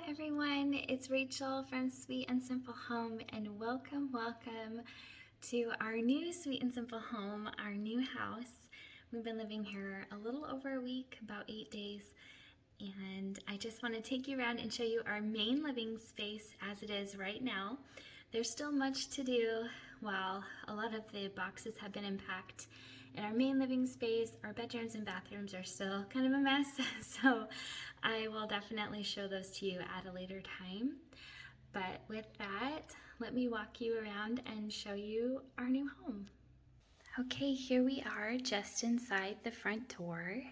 everyone, it's Rachel from Sweet and Simple Home, and welcome to our new Sweet and Simple Home, our new house. We've been living here a little over a week, about 8 days, and I just want to take you around and show you our main living space as it is right now. There's still much to do while a lot of the boxes have been unpacked. In our main living space, our bedrooms and bathrooms are still kind of a mess, so I will definitely show those to you at a later time. But with that, let me walk you around and show you our new home. Okay, here we are just inside the front door,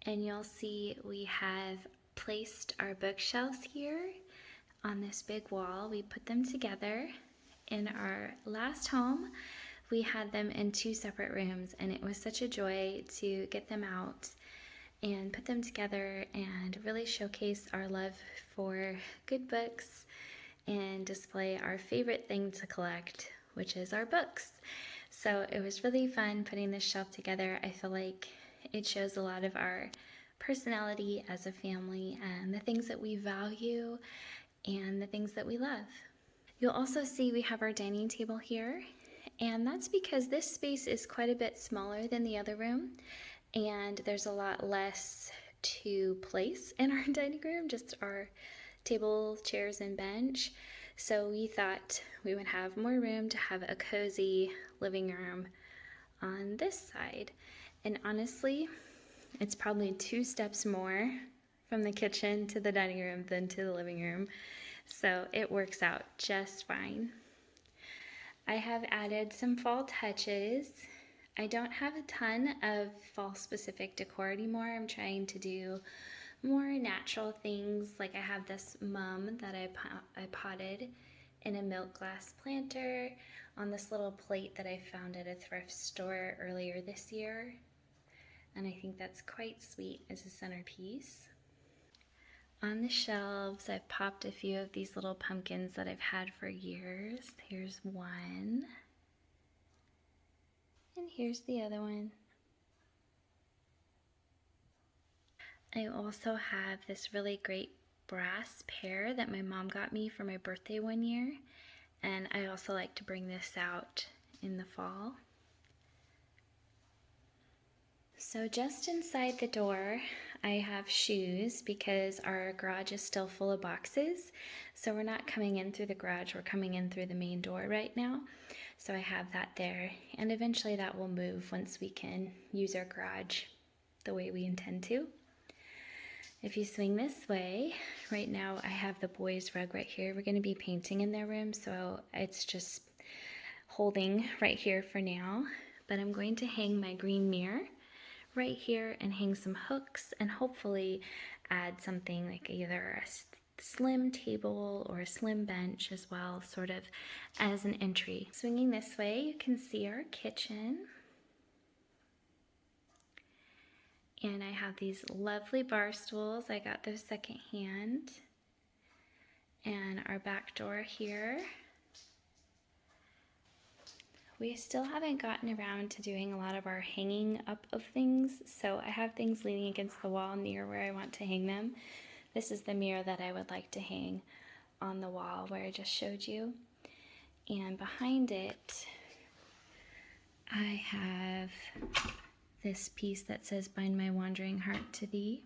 and you'll see we have placed our bookshelves here on this big wall. We put them together. In our last home, we had them in 2 separate rooms, and it was such a joy to get them out and put them together and really showcase our love for good books and display our favorite thing to collect, which is our books. So it was really fun putting this shelf together. I feel like it shows a lot of our personality as a family and the things that we value and the things that we love. You'll also see we have our dining table here, and that's because this space is quite a bit smaller than the other room, and there's a lot less to place in our dining room, just our table, chairs, and bench. So we thought we would have more room to have a cozy living room on this side. And honestly, it's probably 2 steps more from the kitchen to the dining room than to the living room. So it works out just fine. I have added some fall touches. I don't have a ton of fall specific decor anymore. I'm trying to do more natural things. Like I have this mum that I potted in a milk glass planter on this little plate that I found at a thrift store earlier this year. And I think that's quite sweet as a centerpiece. On the shelves, I've popped a few of these little pumpkins that I've had for years. Here's one. And here's the other one. I also have this really great brass pear that my mom got me for my birthday one year. And I also like to bring this out in the fall. So just inside the door, I have shoes because our garage is still full of boxes. So we're not coming in through the garage, we're coming in through the main door right now. So I have that there, and eventually that will move once we can use our garage the way we intend to. If you swing this way, right now I have the boys' rug right here. We're going to be painting in their room, so it's just holding right here for now. But I'm going to hang my green mirror right here and hang some hooks and hopefully add something like either a slim table or a slim bench as well, sort of as an entry. Swinging this way, you can see our kitchen. And I have these lovely bar stools. I got those secondhand. And our back door here. We still haven't gotten around to doing a lot of our hanging up of things, so I have things leaning against the wall near where I want to hang them. This is the mirror that I would like to hang on the wall where I just showed you. And behind it, I have this piece that says, "Bind my wandering heart to thee."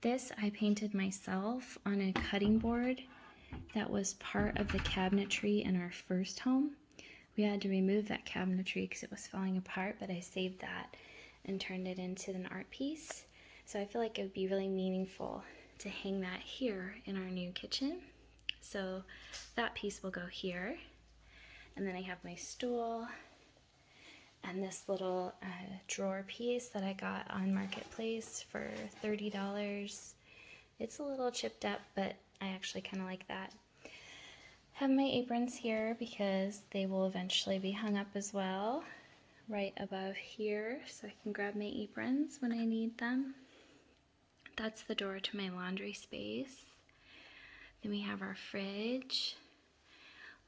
This I painted myself on a cutting board that was part of the cabinetry in our first home. We had to remove that cabinetry because it was falling apart, but I saved that and turned it into an art piece. So I feel like it would be really meaningful to hang that here in our new kitchen. So that piece will go here. And then I have my stool and this little drawer piece that I got on Marketplace for $30. It's a little chipped up, but I actually kind of like that. Have my aprons here because they will eventually be hung up as well, right above here, so I can grab my aprons when I need them. That's the door to my laundry space. Then we have our fridge,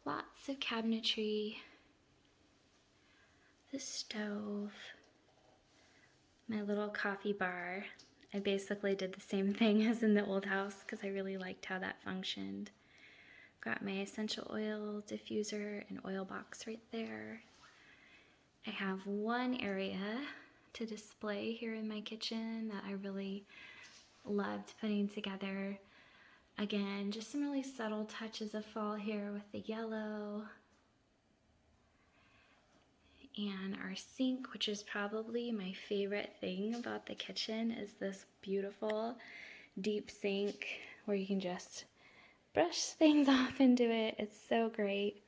lots of cabinetry, the stove, my little coffee bar. I basically did the same thing as in the old house because I really liked how that functioned. Got my essential oil diffuser and oil box right there. I have one area to display here in my kitchen that I really loved putting together. Again, just some really subtle touches of fall here with the yellow. And our sink, which is probably my favorite thing about the kitchen, is this beautiful deep sink where you can just brush things off into it. It's so great.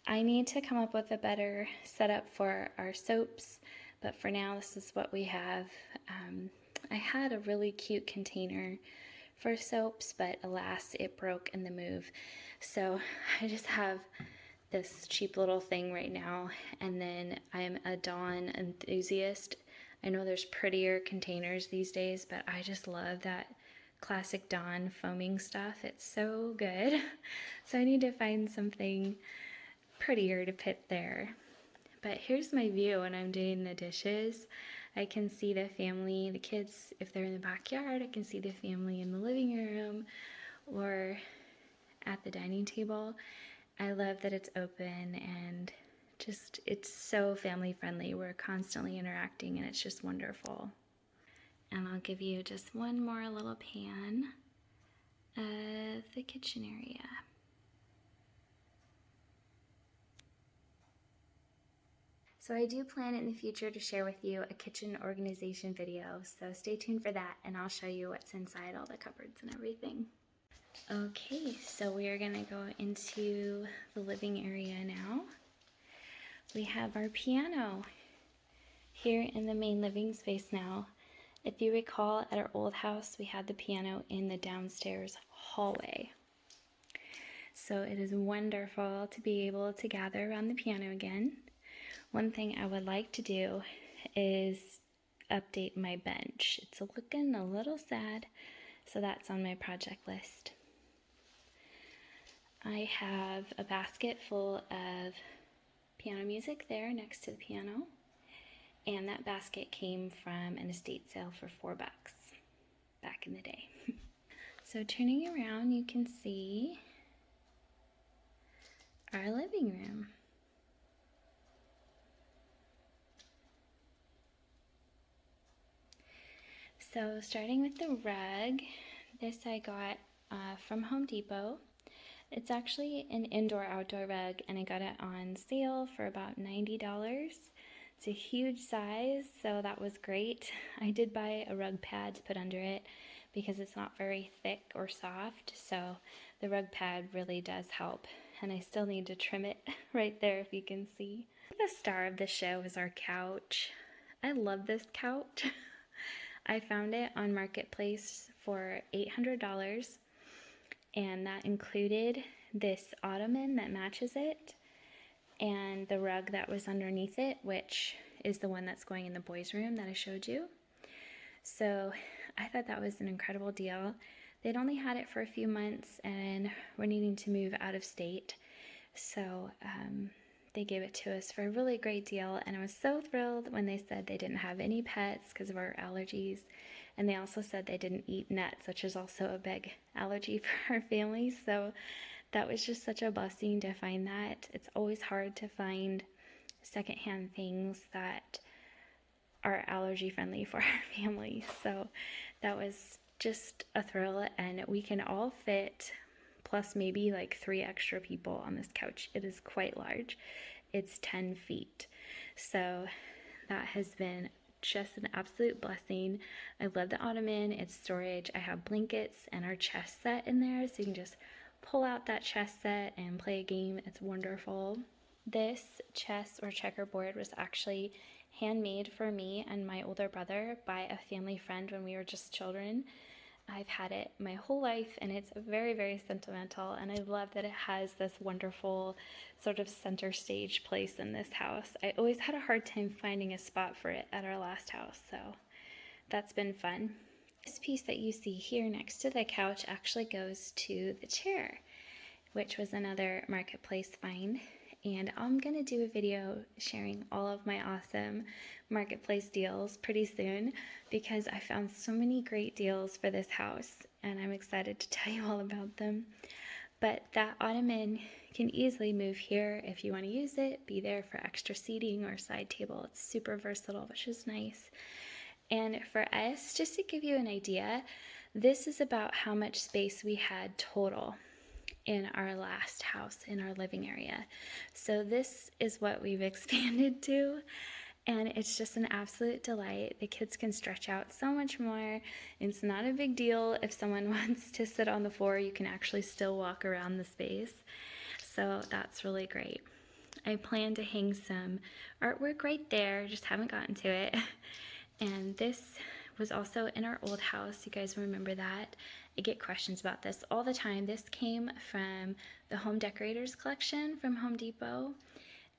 I need to come up with a better setup for our soaps, but for now this is what we have. I had a really cute container for soaps, but alas, it broke in the move. So I just have this cheap little thing right now, and then I'm a Dawn enthusiast. I know there's prettier containers these days, but I just love that classic Dawn foaming stuff. It's so good. So I need to find something prettier to put there. But here's my view when I'm doing the dishes. I can see the family, the kids, if they're in the backyard, I can see the family in the living room or at the dining table. I love that it's open and just, it's so family friendly. We're constantly interacting and it's just wonderful. And I'll give you just one more little pan of the kitchen area. So I do plan in the future to share with you a kitchen organization video, so stay tuned for that and I'll show you what's inside all the cupboards and everything. Okay, so we are gonna go into the living area now. We have our piano here in the main living space now. If you recall, at our old house, we had the piano in the downstairs hallway. So it is wonderful to be able to gather around the piano again. One thing I would like to do is update my bench. It's looking a little sad, so that's on my project list. I have a basket full of piano music there next to the piano, and that basket came from an estate sale for $4 back in the day. So turning around, you can see our living room. So starting with the rug, this I got from Home Depot. It's actually an indoor-outdoor rug, and I got it on sale for about $90. It's a huge size, so that was great. I did buy a rug pad to put under it because it's not very thick or soft, so the rug pad really does help. And I still need to trim it right there if you can see. The star of the show is our couch. I love this couch. I found it on Marketplace for $800. And that included this ottoman that matches it and the rug that was underneath it, which is the one that's going in the boys' room that I showed you. So I thought that was an incredible deal. They'd only had it for a few months and we're needing to move out of state. So they gave it to us for a really great deal, and I was so thrilled when they said they didn't have any pets because of our allergies. And they also said they didn't eat nuts, which is also a big allergy for our family. So that was just such a blessing to find that. It's always hard to find secondhand things that are allergy friendly for our family. So that was just a thrill, and we can all fit, plus maybe like 3 extra people on this couch. It is quite large. It's 10 feet. So that has been just an absolute blessing. I love the ottoman, it's storage. I have blankets and our chess set in there, so you can just pull out that chess set and play a game. It's wonderful. This chess or checkerboard was actually handmade for me and my older brother by a family friend when we were just children. I've had it my whole life, and it's very, very sentimental, and I love that it has this wonderful sort of center stage place in this house. I always had a hard time finding a spot for it at our last house, so that's been fun. This piece that you see here next to the couch actually goes to the chair, which was another Marketplace find, and I'm gonna do a video sharing all of my awesome marketplace deals pretty soon because I found so many great deals for this house and I'm excited to tell you all about them. But that ottoman can easily move here if you want to use it, be there for extra seating or side table. It's super versatile, which is nice. And for us, just to give you an idea, this is about how much space we had total in our last house in our living area. So this is what we've expanded to, and it's just an absolute delight. The kids can stretch out so much more. It's not a big deal if someone wants to sit on the floor, you can actually still walk around the space. So that's really great. I plan to hang some artwork right there, just haven't gotten to it. And this was also in our old house. You guys remember that? I get questions about this all the time. This came from the Home Decorators collection from Home Depot,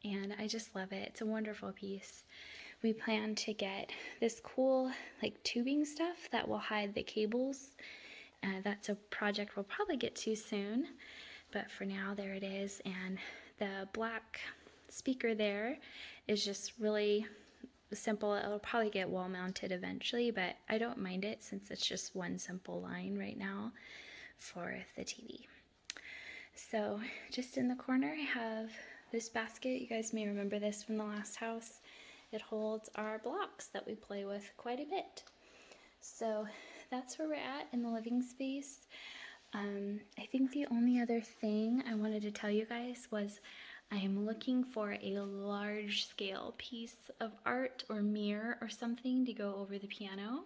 and I just love it. It's a wonderful piece. We plan to get this cool like tubing stuff that will hide the cables. That's a project we'll probably get to soon, but for now, there it is. And the black speaker there is just really simple. It'll probably get wall mounted eventually, but I don't mind it since it's just one simple line right now for the TV. So just in the corner I have this basket. You guys may remember this from the last house. It holds our blocks that we play with quite a bit. So that's where we're at in the living space. I think the only other thing I wanted to tell you guys was I am looking for a large scale piece of art or mirror or something to go over the piano.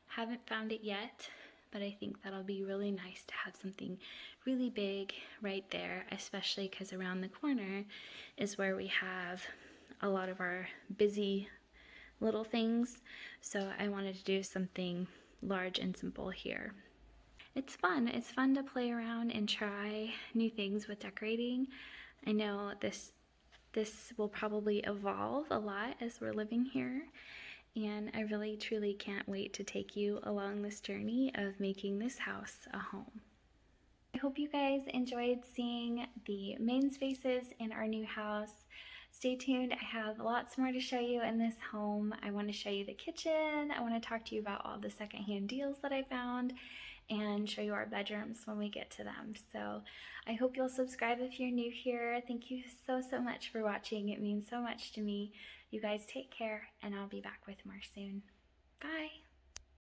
Haven't found it yet, but I think that'll be really nice to have something really big right there, especially because around the corner is where we have a lot of our busy little things. So I wanted to do something large and simple here. It's fun. It's fun to play around and try new things with decorating. I know this will probably evolve a lot as we're living here, and I really truly can't wait to take you along this journey of making this house a home. I hope you guys enjoyed seeing the main spaces in our new house. Stay tuned, I have lots more to show you in this home. I want to show you the kitchen, I want to talk to you about all the secondhand deals that I found, and show you our bedrooms when we get to them. So I hope you'll subscribe if you're new here. Thank you so much for watching. It means so much to me. You guys take care, and I'll be back with more soon. Bye.